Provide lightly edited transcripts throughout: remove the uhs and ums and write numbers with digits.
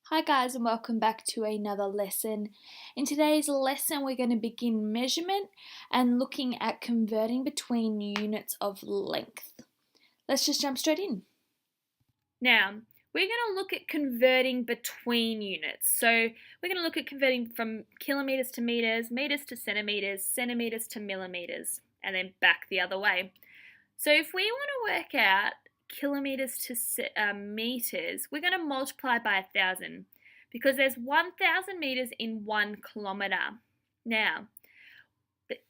Hi guys, and welcome back to another lesson. In today's lesson we're going to begin measurement and looking at converting between units of length. Let's just jump straight in. Now, we're going to look at converting between units. So we're going to look at converting from kilometers to meters, meters to centimeters, centimeters to millimeters, and then back the other way. So if we want to work out kilometers to meters, we're going to multiply by 1,000 because there's 1,000 meters in 1 kilometer. Now,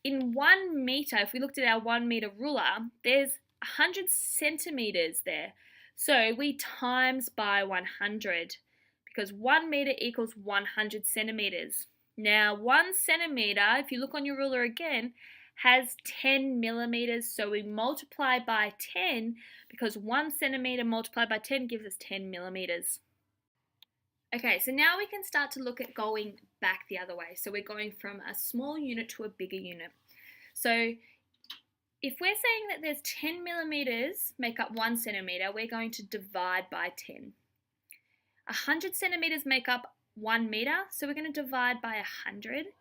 in 1 meter, if we looked at our 1 meter ruler, there's 100 centimeters there. So we times by 100 because 1 meter equals 100 centimeters. Now, 1 centimeter, if you look on your ruler again, has 10 millimeters, so we multiply by 10 because 1 centimeter multiplied by 10 gives us 10 millimeters. Okay, so now we can start to look at going back the other way. So we're going from a small unit to a bigger unit. So if we're saying that there's 10 millimeters make up 1 centimeter, we're going to divide by 10. 100 centimeters make up 1 meter, so we're going to divide by 100.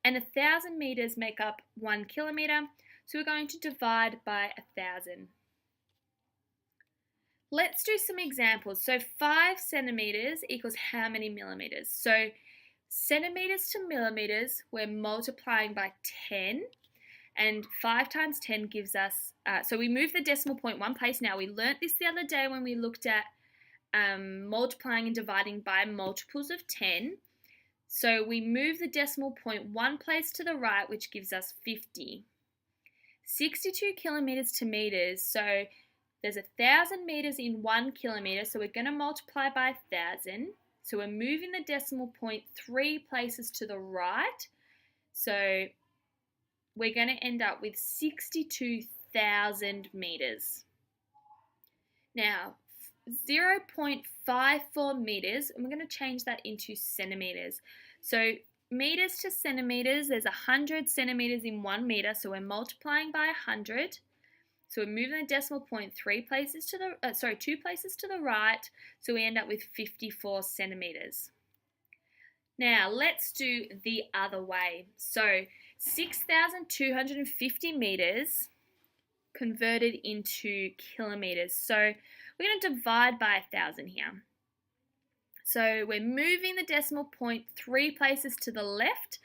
And 1,000 meters make up 1 kilometer, so we're going to divide by 1,000. Let's do some examples. So 5 centimeters equals how many millimeters? So centimeters to millimeters, we're multiplying by 10, and 5 times 10 gives us, so we move the decimal point one place. Now, we learnt this the other day when we looked at multiplying and dividing by multiples of 10. So we move the decimal point one place to the right, which gives us 50. 62 kilometers to meters, so there's 1,000 meters in 1 kilometer, so we're going to multiply by 1,000. So we're moving the decimal point 3 places to the right. So we're going to end up with 62,000 meters. Now, 0.54 meters, and we're going to change that into centimeters. So meters to centimeters, there's 100 centimeters in 1 meter, so we're multiplying by 100. So we're moving the decimal point 2 places to the right, so we end up with 54 centimeters. Now let's do the other way. So 6,250 meters converted into kilometers. So we're going to divide by 1,000 here. So we're moving the decimal point 3 places to the left,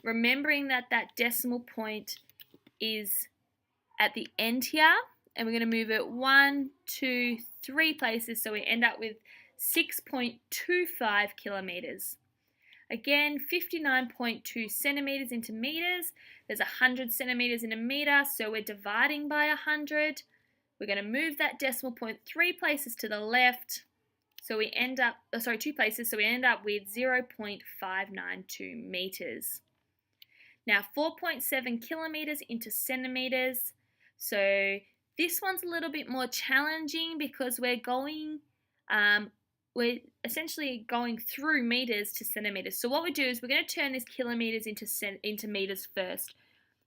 remembering that that decimal point is at the end here, and we're going to move it 1, 2, 3 places, so we end up with 6.25 kilometers. Again, 59.2 centimeters into meters. There's 100 centimeters in a meter, so we're dividing by 100. We're going to move that decimal point 3 places to the left, so we end up, 2 places, so we end up with 0.592 meters. Now 4.7 kilometers into centimeters. So this one's a little bit more challenging because we're essentially going through meters to centimeters. So what we do is we're going to turn this kilometers into meters first.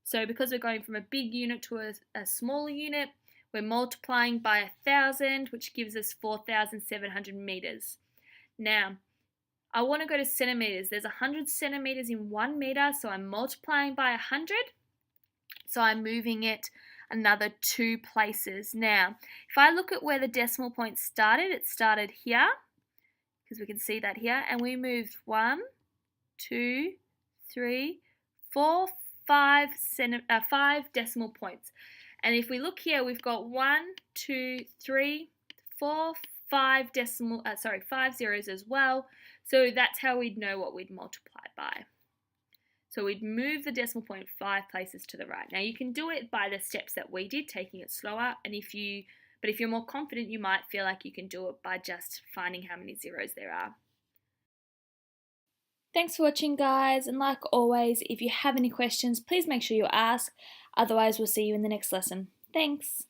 So because we're going from a big unit to a smaller unit, we're multiplying by 1,000, which gives us 4,700 meters. Now, I want to go to centimeters. There's 100 centimeters in 1 meter, so I'm multiplying by 100. So I'm moving it another 2 places. Now, if I look at where the decimal point started, it started here, because we can see that here, and we moved 1, 2, 3, 4, 5 decimal points. And if we look here, we've got 1, 2, 3, 4, 5 zeros as well. So that's how we'd know what we'd multiply by. So we'd move the decimal point 5 places to the right. Now you can do it by the steps that we did, taking it slower. But if you're more confident, you might feel like you can do it by just finding how many zeros there are. Thanks for watching, guys, and like always, if you have any questions, please make sure you ask. Otherwise, we'll see you in the next lesson. Thanks.